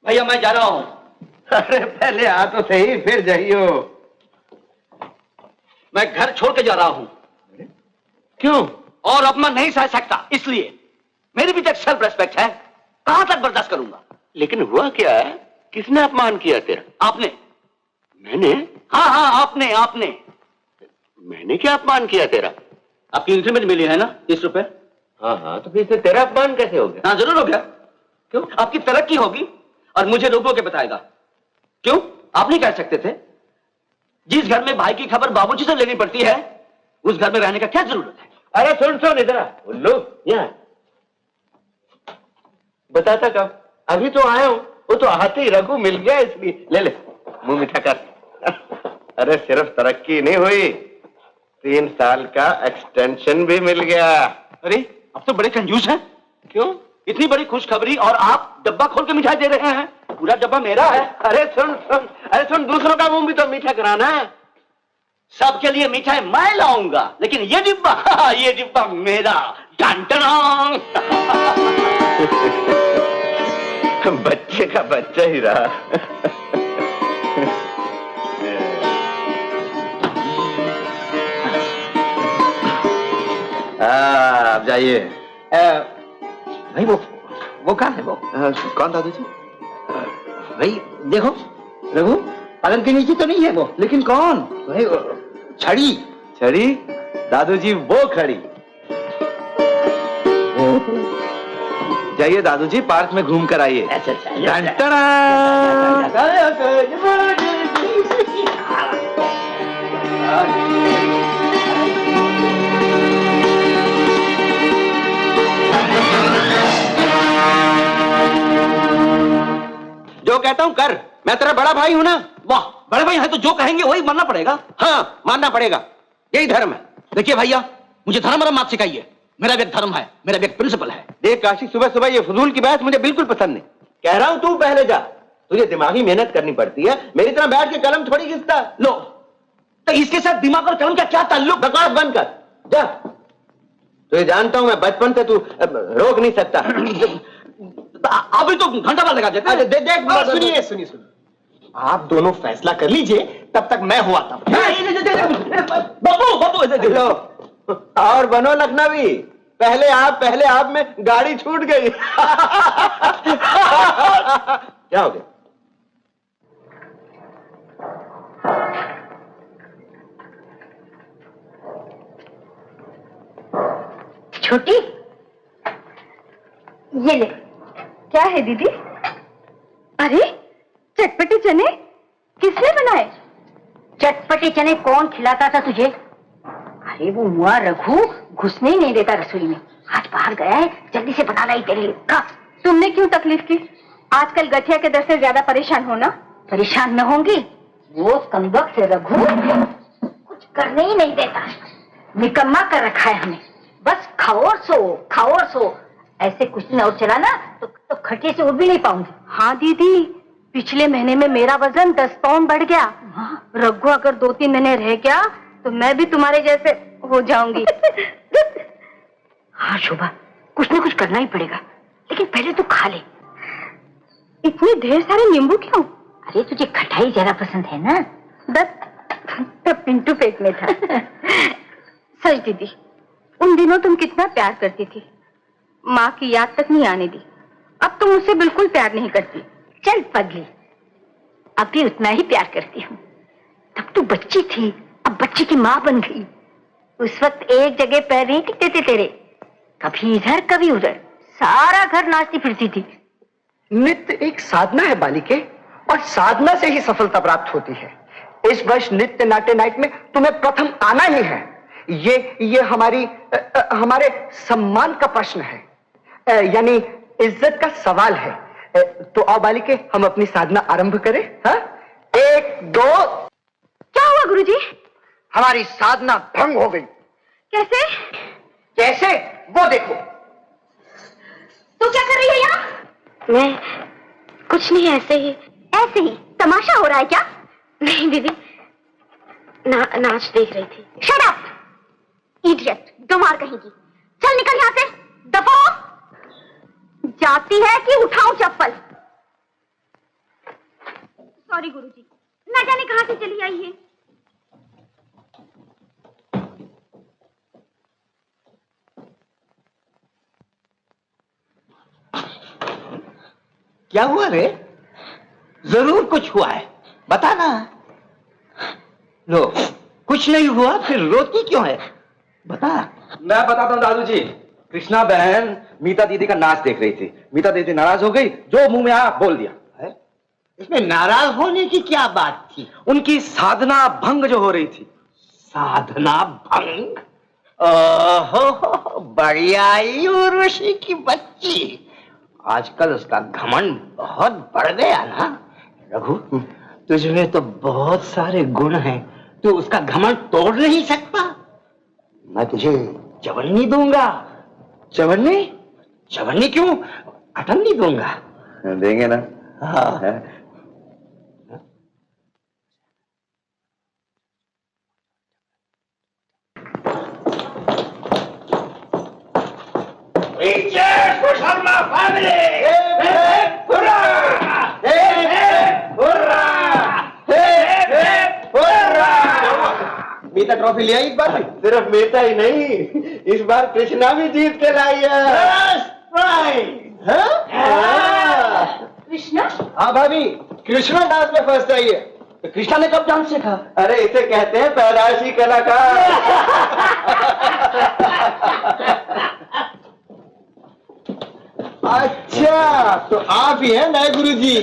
भैया मैं जा रहा हूं। अरे पहले आ तो सही, फिर जाइयो। मैं घर छोड़ के जा रहा हूं। क्यों? और अब मैं नहीं सह सकता, इसलिए। मेरी भी तो सेल्फ रेस्पेक्ट है, कहां तक बर्दाश्त करूंगा। लेकिन हुआ क्या है? किसने अपमान किया तेरा? आपने। मैंने? हाँ आपने। मैंने क्या अपमान किया तेरा? आपकी इंक्रीमेंट मिली है ना 30 रुपए। हाँ, तो फिर तेरा अपमान कैसे हो गया? हाँ जरूर हो गया। क्यों? आपकी तरक्की होगी और मुझे रोको के बताएगा। क्यों? आप नहीं कह सकते थे जिस घर में भाई की खबर बाबूजी से लेनी पड़ती है उस घर में रहने का क्या जरूरत है? अरे सुन इधर आ। उल्लू, यहाँ बताता कब? अभी तो आया हूं। वो तो आते ही रघु मिल गया, इसलिए ले मुंह मीठा कर। अरे सिर्फ तरक्की नहीं हुई, 3 साल का एक्सटेंशन भी मिल गया। अरे अब तो बड़े कंजूस हैं। क्यों? इतनी बड़ी खुशखबरी और आप डब्बा खोल के मिठाई दे रहे हैं। पूरा डब्बा मेरा है। अरे सुन, दूसरों का मुंह भी तो मीठा कराना है। सबके लिए मिठाई मैं लाऊंगा, लेकिन ये डिब्बा मेरा। टन-टन। बच्चे का बच्चा ही रहा। अब जाइए। भाई वो कहाँ है वो? कौन दादू जी? भाई देखो, रघु पलंग के नीचे तो नहीं है वो। लेकिन कौन? भाई छड़ी। दादू जी वो खड़ी। जाइए दादू जी, पार्क में घूम कर आइए। जो कहता हूं कर, मैं तेरा बड़ा भाई हूं ना। वाह, बड़े भाई है तो जो कहेंगे वही मानना पड़ेगा। हाँ, मानना पड़ेगा, यही धर्म है। देखिए भैया, मुझे धर्म मत सिखाइए। मेरा भी एक धर्म है, मेरा भी एक प्रिंसिपल है। देख काशी, सुबह ये फजूल की बात मुझे बिल्कुल पसंद नहीं। कह रहा हूं तू पहले जा, तुझे दिमागी मेहनत करनी पड़ती है, मेरी तरह बैठ के कलम थोड़ी घिसता। लो, तो इसके साथ दिमाग और कलम का क्या ताल्लुक? बकवास बंद कर, जा। तुझे जानता हूं मैं, बचपन से तू रोक नहीं सकता। अभी तो घंटा भर लगा देते। देख सुनिए, आप दोनों फैसला कर लीजिए, तब तक मैं हुआ था। बब्बू और बनो लखनवी, पहले आप में गाड़ी छूट गई। क्या हो गया? छोटी, ये ले। क्या है दीदी? अरे चटपटे चने किसने बनाए? चटपटे चने कौन खिलाता था तुझे? अरे वो मुआ रघु घुसने ही नहीं देता रसोई में। आज बाहर गया है, जल्दी से बना लाई तेरे लिए। तुमने क्यों तकलीफ की? आजकल गठिया के दर्द से ज्यादा परेशान हो ना? परेशान न होंगी, वो कमबख्त से रघु कुछ करने ही नहीं देता। निकम्मा कर रखा है हमें, बस खाओ और सो। ऐसे कुछ दिन और चला ना तो खटिया से उठ भी नहीं पाऊंगी। हाँ दीदी, पिछले महीने में मेरा वजन 10 पाउंड बढ़ गया। रघु अगर 2-3 महीने रह गया तो मैं भी तुम्हारे जैसे हो जाऊंगी। हाँ शोभा, कुछ न कुछ करना ही पड़ेगा, लेकिन पहले तू खा ले। इतने ढेर सारे नींबू क्यों? अरे तुझे खटाई ज्यादा पसंद है ना? तो पिंटू पेट में था। सच दीदी, उन दिनों तुम कितना प्यार करती थी, माँ की याद तक नहीं आने दी। अब तुम मुझसे बिल्कुल प्यार नहीं करती। चल पगली, अब भी उतना ही प्यार करती हूँ। तब तू बच्ची थी, अब बच्ची की माँ बन गई। उस वक्त एक जगह पैर नहीं टिकते थे तेरे, कभी इधर कभी उधर, सारा घर नाचती फिरती थी। नित्य एक साधना है बालिके, और साधना से ही सफलता प्राप्त होती है। इस वर्ष नित्य नाट्य नाइट में तुम्हें प्रथम आना ही है। ये हमारे सम्मान का प्रश्न है, यानी इज्जत का सवाल है। तो आओ बालिके, हम अपनी साधना आरंभ करें। हाँ, 1 2। क्या हुआ गुरुजी? हमारी साधना भंग हो गई। कैसे? वो देखो। तू क्या कर रही है यहाँ? मैं कुछ नहीं, ऐसे ही तमाशा हो रहा है क्या? नहीं दीदी, नाच देख रही थी। शट अप इडियट, गंवार कहेगी। चल निकल यहाँ से, दफा हो। जाती है कि उठाऊं चप्पल? सॉरी गुरुजी, ना जाने कहाँ से चली आई है। क्या हुआ रे? जरूर कुछ हुआ है, बता ना। लो, कुछ नहीं हुआ फिर रोती क्यों है? बता। मैं बताता हूँ दादू जी। कृष्णा बहन मीता दीदी का नाच देख रही थी। मीता दीदी नाराज हो गई, जो मुंह में आया बोल दिया। इसमें नाराज होने की क्या बात थी? उनकी साधना भंग जो हो रही थी। साधना भंग? ओहो, बढ़िया ही उर्वशी की बच्ची। आजकल उसका घमंड बहुत बढ़ गया ना। रघु, तुझमें तो बहुत सारे गुण हैं, तू उसका घमंड तोड़ नहीं सकता। मैं तुझे चवन्नी दूंगा। चवन्नी? चवन्नी क्यों, अठन्नी दूंगा। देंगे ना? हाँ। मीता ट्रॉफी ले आई इस बार? सिर्फ मीता ही नहीं, इस बार कृष्णा भी जीत के लाई है। कृष्णा? हाँ भाभी, कृष्णा डांस में फर्स्ट आई है। तो कृष्णा ने कब डांस सीखा? अरे इसे कहते हैं पैदाइशी कलाकार। अच्छा, तो आप ही हैं नए गुरुजी?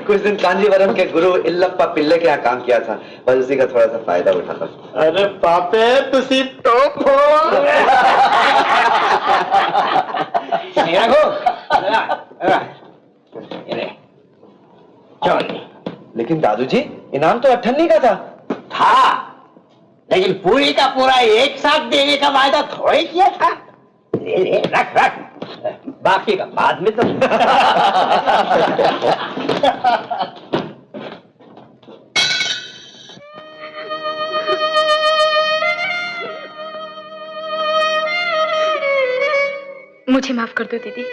कुछ दिन कांजीवरम के गुरु इल्लप्पा पिल्ले के यहाँ काम किया था, बस उसी का थोड़ा सा फायदा उठाता। अरे पापे तुसी टॉप हो। लेकिन दादू जी, इनाम तो अठन्नी का था। लेकिन पूरी का पूरा एक साथ देने का वायदा थोड़े किया था। ले, रख रख, बाकी का बाद में तो। मुझे माफ कर दो दीदी।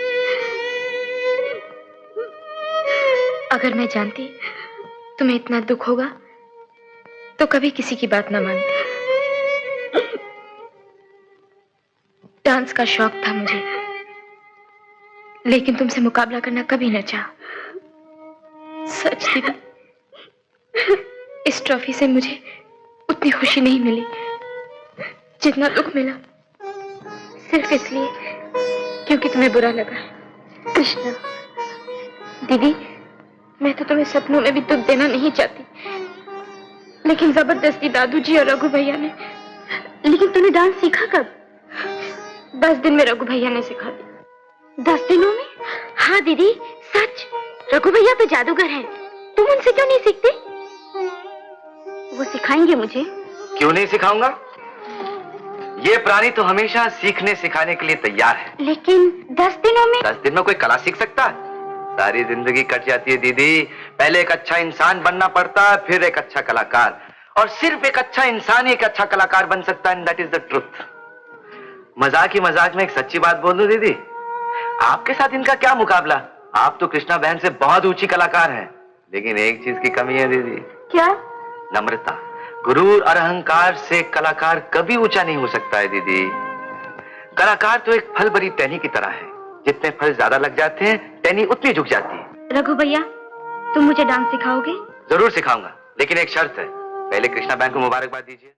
अगर मैं जानती तुम्हें इतना दुख होगा तो कभी किसी की बात ना मानती। डांस का शौक था मुझे, लेकिन तुमसे मुकाबला करना कभी न चाहा। सच दीदी, इस ट्रॉफी से मुझे उतनी खुशी नहीं मिली जितना दुख मिला, सिर्फ इसलिए क्योंकि तुम्हें बुरा लगा। कृष्णा दीदी, मैं तो तुम्हें सपनों में भी दुख देना नहीं चाहती, लेकिन जबरदस्ती दादू जी और रघु भैया ने। लेकिन तूने डांस सीखा कब? 10 दिन में रघु भैया ने सिखा दी। 10 दिनों में? हाँ दीदी, सच। रघु भैया तो जादूगर हैं, तुम उनसे क्यों नहीं सीखते? वो सिखाएंगे मुझे। क्यों नहीं सिखाऊंगा? ये प्राणी तो हमेशा सीखने सिखाने के लिए तैयार है। लेकिन 10 दिनों में? 10 दिन में कोई कला सीख सकता है? सारी जिंदगी कट जाती है दीदी। पहले एक अच्छा इंसान बनना पड़ता है, फिर एक अच्छा कलाकार, और सिर्फ एक अच्छा इंसान ही एक अच्छा कलाकार बन सकता है। That is the truth. मजाक ही मजाक में एक सच्ची बात बोल दूं दीदी, आपके साथ इनका क्या मुकाबला। आप तो कृष्णा बहन से बहुत ऊंची कलाकार हैं, लेकिन एक चीज की कमी है दीदी। क्या? नम्रता। गुरूर और अहंकार से कलाकार कभी ऊंचा नहीं हो सकता है दीदी। कलाकार तो एक फल भरी टहनी की तरह है, जितने फल ज्यादा लग जाते हैं टहनी उतनी झुक जाती है। रघु भैया, तुम मुझे डांस सिखाओगे? जरूर सिखाऊंगा, लेकिन एक शर्त है। पहले कृष्णा बहन को मुबारकबाद दीजिए।